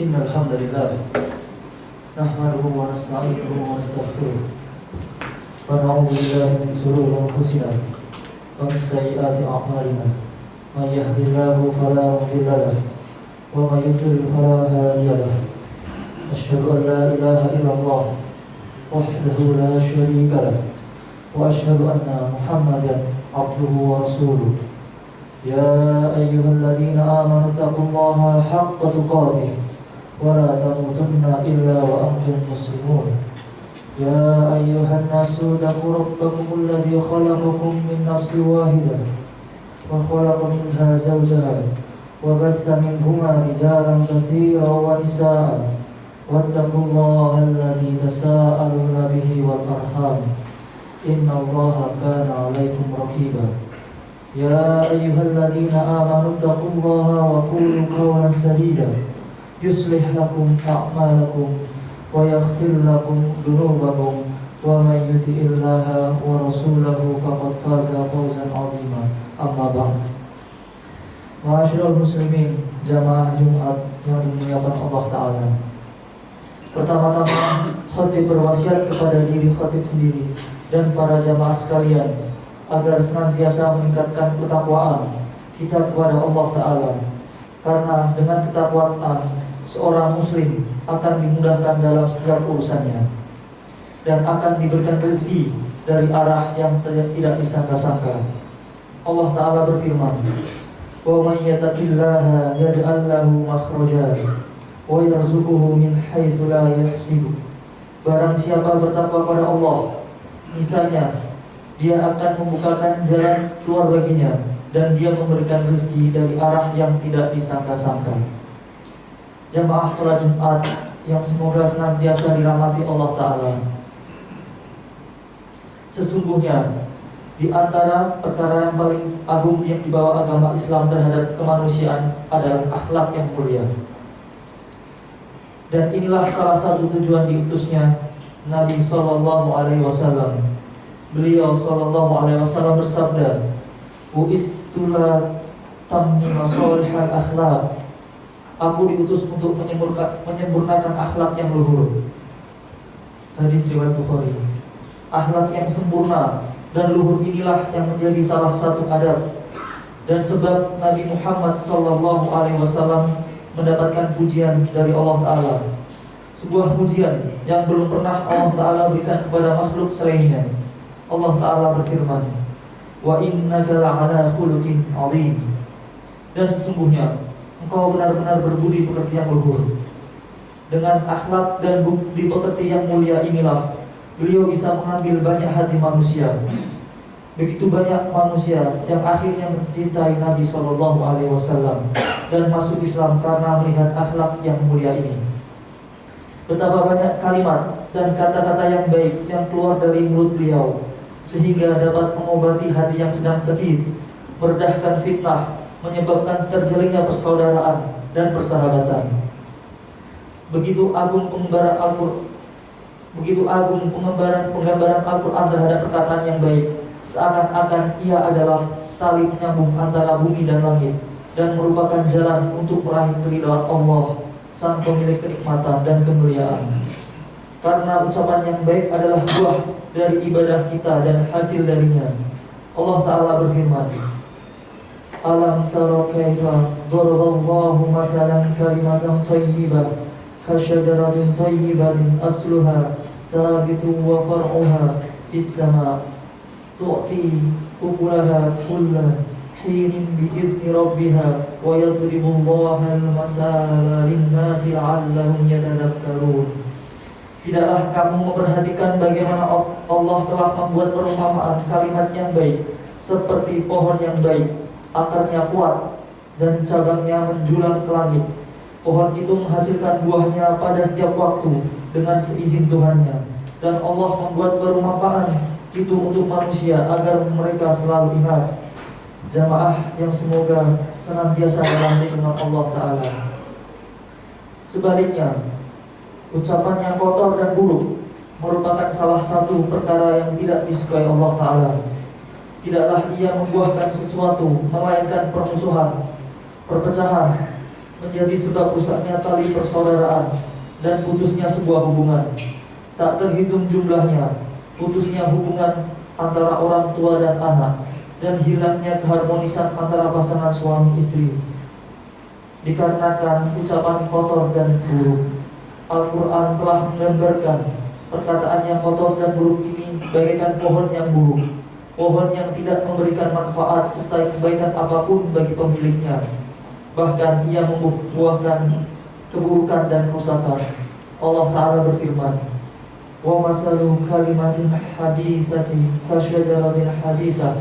Innal hamdalillah nahmaduhu wa nasta'inuhu wa nastaghfiruh wa na'udzu billahi min shururi anfusina wa min sayyiati a'malina may yahdihillahu fala mudilla lahu wa may yudlil fala hadiya lahu asyhadu an la ilaha illallah wahdahu la syarika lahu wa asyhadu anna Muhammadan abduhu wa rasuluh. Ya ayyuhalladzina amanu taqullaha haqqa tuqatih wa la tamutunna illa wa antum muslimun. Ya ayyuhan nasu taqu rabbakum alladzi khalaqakum min nafsin wahidah wa khalaqa minha zawjaha wa bassa minhuma rijalan katsiran wa nisaa wattaqullaha alladzi tasaaluna bihi wal arham innallaha kana 'alaikum raqiba. Ya ayyuhalladzina amanu taqullaha wa qulu qawlan sadida yuslih lakum a'malakum wa yaghfir lakum dhunubakum wa may yuti'illaha wa rasulahu faqad faza fawzan 'azima. Amma ba'd. Ma'asyiral muslimin, jamaah Jumat yang dimuliakan Allah Ta'ala. Pertama-tama khatib berwasiat kepada diri khatib sendiri dan para jamaah sekalian agar senantiasa meningkatkan ketakwaan kita kepada Allah Ta'ala, karena dengan ketakwaan seorang muslim akan dimudahkan dalam setiap urusannya dan akan diberikan rezeki dari arah yang tidak disangka-sangka. Allah Ta'ala berfirman, wa may yattaqillaha yaj'al lahu makhraja wa yarzuquhu min haitsu la yahsib. Barang siapa bertakwa kepada Allah, misalnya dia akan membukakan jalan keluar baginya dan dia memberikan rezeki dari arah yang tidak disangka-sangka. Jamaah salat Jumat yang semoga senantiasa dirahmati Allah Ta'ala, sesungguhnya di antara perkara yang paling agung yang dibawa agama Islam terhadap kemanusiaan adalah akhlak yang mulia. Dan inilah salah satu tujuan diutusnya Nabi SAW. Beliau SAW bersabda, "U'istula tammima sholihal akhlaq." Aku diutus untuk menyempurnakan akhlak yang luhur. Hadis riwayat Bukhari. Akhlak yang sempurna dan luhur inilah yang menjadi salah satu adab dan sebab Nabi Muhammad SAW mendapatkan pujian dari Allah Ta'ala, sebuah pujian yang belum pernah Allah Ta'ala berikan kepada makhluk selainnya. Allah Ta'ala berfirman, wa innaka la'ala khuluqin 'adzim. Dan sesungguhnya engkau benar-benar berbudi pekerti yang luhur. Dengan akhlak dan budi pekerti yang mulia inilah beliau bisa mengambil banyak hati manusia. Begitu banyak manusia yang akhirnya mencintai Nabi SAW dan masuk Islam karena melihat akhlak yang mulia ini. Betapa banyak kalimat dan kata-kata yang baik yang keluar dari mulut beliau, sehingga dapat mengobati hati yang sedang sedih, meredahkan fitnah, menyebabkan terjalinnya persaudaraan dan persahabatan. Begitu agung penggambaran Al-Quran terhadap perkataan yang baik, seakan-akan ia adalah tali penyambung antara bumi dan langit dan merupakan jalan untuk meraih keridhaan Allah, Sang Pemilik kenikmatan dan kemuliaan. Karena ucapan yang baik adalah buah dari ibadah kita dan hasil darinya. Allah Ta'ala berfirman, alam tara kaifa daraballahu masalan kalimatan thayyibah kasyajaratin thayyibatin asluha sabitun wa far'uha fis sama' tu'ti ukulaha kulla hinin bi'idni rabbiha wa yadribullahu al-masala lin-nasi la'allahum yatadakkarun. Tidaklah kamu memperhatikan bagaimana Allah telah membuat perumpamaan kalimat yang baik seperti pohon yang baik, akarnya kuat dan cabangnya menjulang ke langit. Pohon itu menghasilkan buahnya pada setiap waktu dengan seizin Tuhannya. Dan Allah membuat perumpamaan itu untuk manusia agar mereka selalu ingat. Jamaah yang semoga senantiasa dalam lindungan Allah Ta'ala. Sebaliknya, ucapan yang kotor dan buruk merupakan salah satu perkara yang tidak disukai Allah Ta'ala. Tidaklah ia membuahkan sesuatu melainkan permusuhan, perpecahan, menjadi sebab rusaknya tali persaudaraan dan putusnya sebuah hubungan. Tak terhitung jumlahnya, putusnya hubungan antara orang tua dan anak, dan hilangnya keharmonisan antara pasangan suami istri dikarenakan ucapan kotor dan buruk. Al-Quran telah menggambarkan perkataan yang kotor dan buruk ini bagaikan pohon yang buruk, pohon yang tidak memberikan manfaat serta kebaikan apapun bagi pemiliknya. Bahkan ia membuahkan keburukan dan kerusakan. Allah Ta'ala berfirman, wa masalu kalimatin hadithatin kasyajaratin hadithah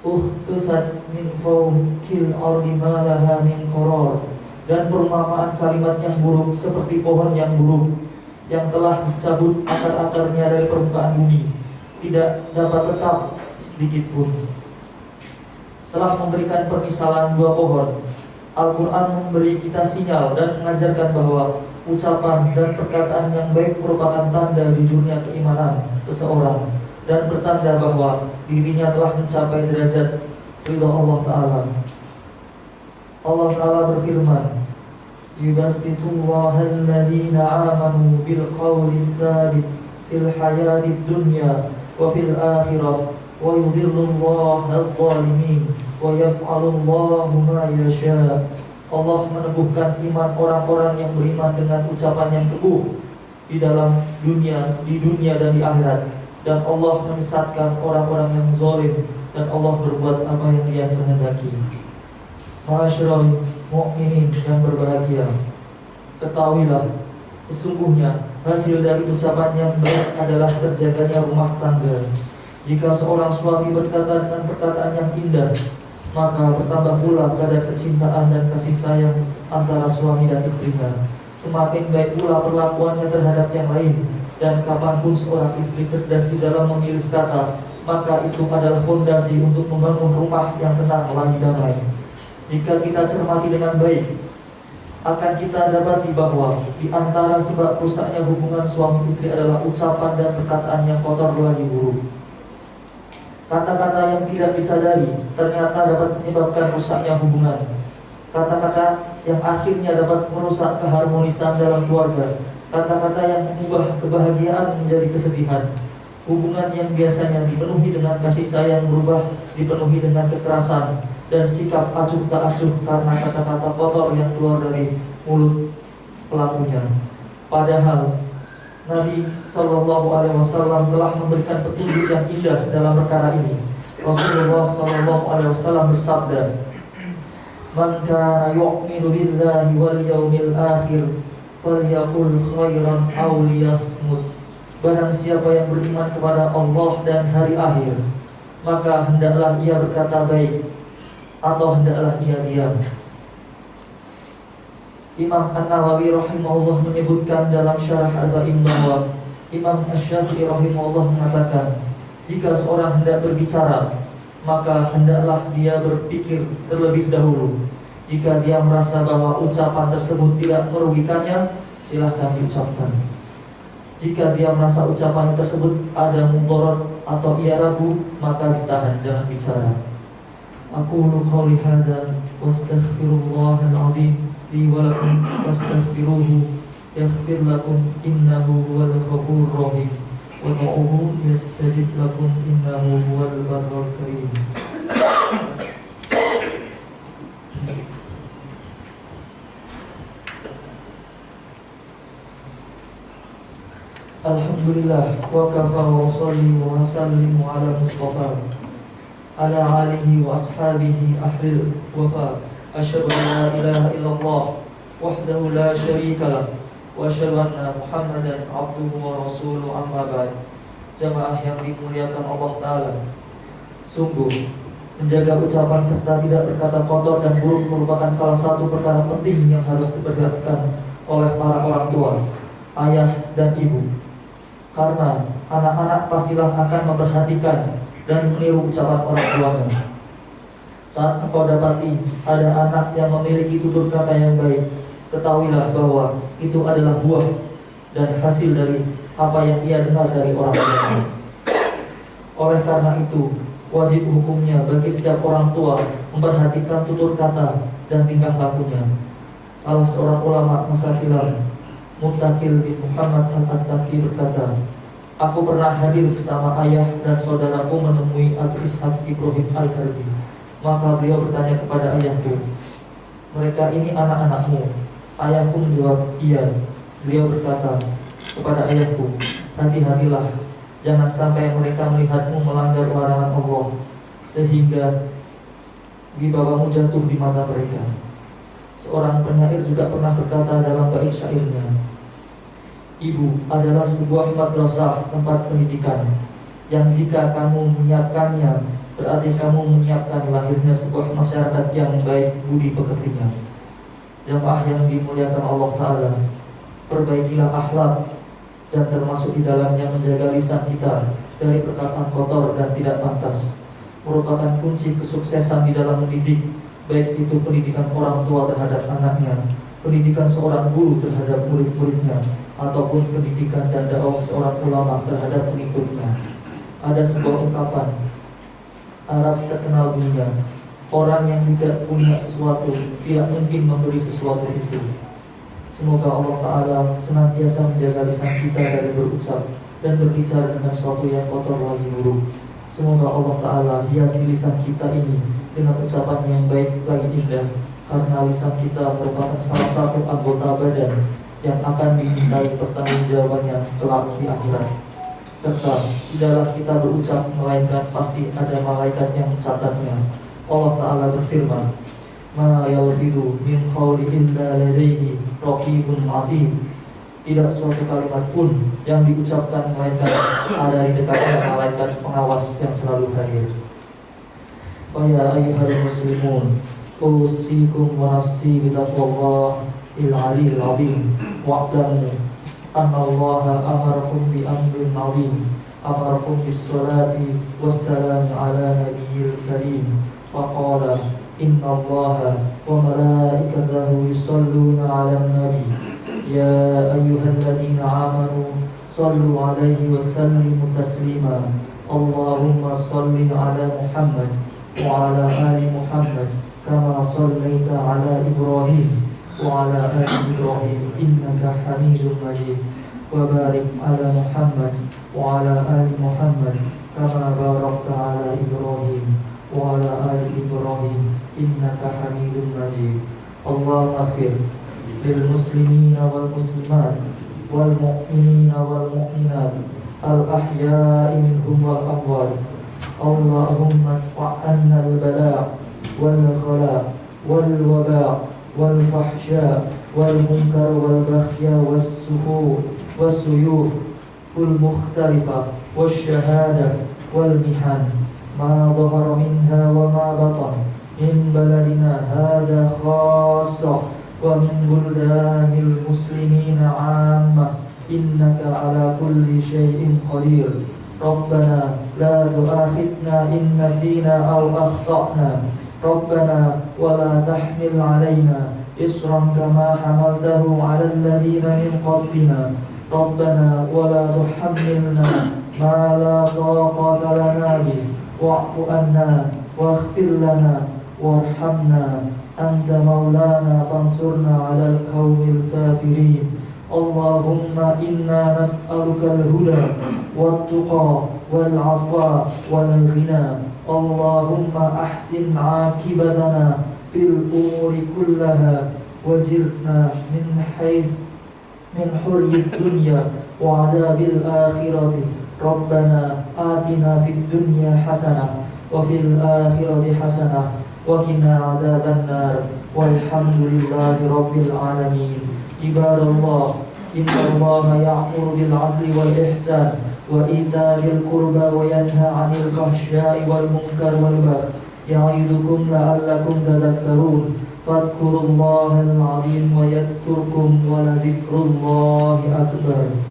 uhtusat min fawqil ardi ma laha min qarar. Dan perumpamaan kalimat yang buruk seperti pohon yang buruk yang telah dicabut akar-akarnya dari permukaan bumi, tidak dapat tetap sedikit pun. Setelah memberikan permisalan dua pohon, Al-Quran memberi kita sinyal dan mengajarkan bahwa ucapan dan perkataan yang baik merupakan tanda jujurnya keimanan seseorang dan bertanda bahwa dirinya telah mencapai derajat ridha Allah Ta'ala. Allah Ta'ala berfirman, yubassitullahu alladhina amanu bil qawli tsabit fil hayatid dunya wa fil akhirah wa yudhillullahu adh-dhalimin wa yaf'alullahu ma yasha. Allah meneguhkan iman orang-orang yang beriman dengan ucapan yang teguh di dunia dan di akhirat, dan Allah menyesatkan orang-orang yang zalim, dan Allah berbuat apa yang Dia kehendaki. Ma'asyiral mukminin yang berbahagia, ketahuilah sesungguhnya hasil dari ucapan yang baik adalah terjaganya rumah tangga. Jika seorang suami berkata dengan perkataan yang indah, maka bertambah pula kadar kecintaan dan kasih sayang antara suami dan istrinya. Semakin baik pula perlakuannya terhadap yang lain, dan kapanpun seorang istri cerdas di dalam memilih kata, maka itu adalah fondasi untuk membangun rumah yang tenang lagi damai. Jika kita cermati dengan baik, akan kita dapati bahwa di antara sebab rusaknya hubungan suami istri adalah ucapan dan perkataan yang kotor lagi buruk. Kata-kata yang tidak disadari ternyata dapat menyebabkan rusaknya hubungan. Kata-kata yang akhirnya dapat merusak keharmonisan dalam keluarga. Kata-kata yang mengubah kebahagiaan menjadi kesedihan. Hubungan yang biasanya dipenuhi dengan kasih sayang berubah dipenuhi dengan kekerasan dan sikap acuh tak acuh karena kata-kata kotor yang keluar dari mulut pelakunya. Padahal Nabi Sallallahu Alaihi Wasallam telah memberikan petunjuk yang indah dalam perkara ini. Rasulullah Sallallahu Alaihi Wasallam bersabda, "Man kana yu'minu billahi wal yawmil akhir, falyaqul khairan aw liyasmut." Barang siapa yang beriman kepada Allah dan hari akhir, maka hendaklah ia berkata baik atau hendaklah ia diam. Imam An-Nawawi rahimahullah menyebutkan dalam syarah Arba'in bahwa Imam Asy-Syafi'i rahimahullah mengatakan, jika seorang hendak berbicara, maka hendaklah dia berpikir terlebih dahulu. Jika dia merasa bahwa ucapan tersebut tidak merugikannya, silahkan diucapkan. Jika dia merasa ucapannya tersebut ada mudarat atau ia ragu, maka ditahan, jangan bicara. Aqulu qouli hadza wastaghfirullahal azim li wa lakum fastaghfiruhu yaghfir lakum innahu huwal ghafurur rahim wa ud'uhu yastajib lakum innahu huwal barrul karim. Alhamdulillah wa kafa wa salli wa sallimu ala Mustafa ala alihi wa ashabihi ahlil wafa. Asyhadu an la ilaha illallah wahdahu la syarika lah wa asyhadu anna Muhammadan abduhu wa rasuluhu, amma ba'd. Jamaah yang dimuliakan Allah Ta'ala, sungguh menjaga ucapan serta tidak berkata kotor dan buruk merupakan salah satu perkara penting yang harus diperhatikan oleh para orang tua, ayah dan ibu. Karena anak-anak pastilah akan memperhatikan dan meniru ucapan orang tuanya. Saat engkau dapati ada anak yang memiliki tutur kata yang baik, ketahuilah bahwa itu adalah buah dan hasil dari apa yang ia dengar dari orang tuanya. Oleh karena itu, wajib hukumnya bagi setiap orang tua memperhatikan tutur kata dan tingkah lakunya. Salah seorang ulama masa silam, Muttaqil bin Muhammad al-Attaqi berkata, aku pernah hadir bersama ayah dan saudaraku menemui Abu Ishaq Ibrahim al-Harbi. Maka beliau bertanya kepada ayahku, mereka ini anak-anakmu? Ayahku menjawab, iya. Beliau berkata kepada ayahku, hati-hatilah, jangan sampai mereka melihatmu melanggar larangan Allah sehingga wibawamu jatuh di mata mereka. Seorang penyair juga pernah berkata dalam bait syairnya, ibu adalah sebuah madrasah, tempat pendidikan, yang jika kamu menyiapkannya, berarti kamu menyiapkan lahirnya sebuah masyarakat yang baik budi pekertinya. Jamaah yang dimuliakan Allah Ta'ala, perbaikilah akhlak, dan termasuk di dalamnya menjaga lisan kita dari perkataan kotor dan tidak pantas, merupakan kunci kesuksesan di dalam mendidik, baik itu pendidikan orang tua terhadap anaknya, pendidikan seorang guru terhadap murid-muridnya, ataupun pendidikan dan dakwah seorang ulama terhadap pengikutnya. Ada sebuah ungkapan Arab terkenal bunyinya, orang yang tidak punya sesuatu tidak mungkin memberi sesuatu itu. Semoga Allah Ta'ala senantiasa menjaga lisan kita dari berucap dan berbicara dengan sesuatu yang kotor lagi buruk. Semoga Allah Ta'ala hiasi lisan kita ini dengan ucapan yang baik lagi indah, karena lisan kita merupakan salah satu anggota badan yang akan dimintai pertanggungjawabannya kelak di akhirat. Serta tidaklah kita berucap melainkan pasti ada malaikat yang mencatatnya. Allah Ta'ala berfirman, ma yalfidu min qawli illa ladaihi raqibun atid. Tidak suatu kalimat pun yang diucapkan melainkan ada di dekatnya malaikat pengawas yang selalu hadir. Ya ayyuhal muslimun, usikum wa nafsi bitaqwallahil aliyil azim, wa'lamu anna Allaha amarakum bi amrin 'azim, amarakum bis salati wassalamu ala nabiyil karim. Wa qala inna Allaha wa malaikatahu yusalluna 'alan nabi ya ayyuhalladzina amanu sallu 'alaihi wa sallimu taslima. Allahumma salli 'ala Muhammad wa 'ala ali Muhammad kama shallaita 'ala Ibrahim wa 'ala ali Ibrahim innaka Hamidum Majid. Wa barik 'ala Muhammad wa 'ala ali Muhammad kama barakta 'ala Ibrahim wa 'ala ali Ibrahim innaka Hamidum Majid. Allahumma ighfir lil muslimina wal muslimat wal mu'minina wal mu'minat al ahya'i minhum wal amwat. Allahumma adfa' al bala' wal khala' wal waba' wal fahsya' wal munkar wal baghya was suyuf wal mukhtalifah was syahadah wal mihan ma dhahara minha wa ma batan min baladina hadha khassah wa min buldanil muslimina 'ammah innaka ala kulli syai'in qadir. Rabbana la tu'akhidna in nasina aw akhtana. Rabbana wa la tahmil 'alaina isran kama hamaltahu 'alal ladzina min qablina. Rabbana wa la tuhammilna ma la taqata lana bih wa'fu anna waghfir lana warhamna anta maulana fansurna 'alal qaumil kafirin. Allahumma inna nas'aluka al-huda wat-tuqa wal-'afwa wal-ghina. Allahumma ahsin 'aqibatana fil umuri kullaha wajirna min hurriyid dunya wa 'adzabil akhirati. Rabbana atina fid dunya hasanah wa fil akhirati hasanah wa qina 'adzaban nar. Walhamdulillahi rabbil alamin. Ibadallah, innallaha ya'muru bil 'adli wal ihsan wa itaa'il qurba wa yanha 'anil fahsya'i wal munkar wal baghi ya'idukum la'allakum tadhakkarun. Fadhkurullahal 'azim wa yadhkurkum wa la dzikrullahi akbar.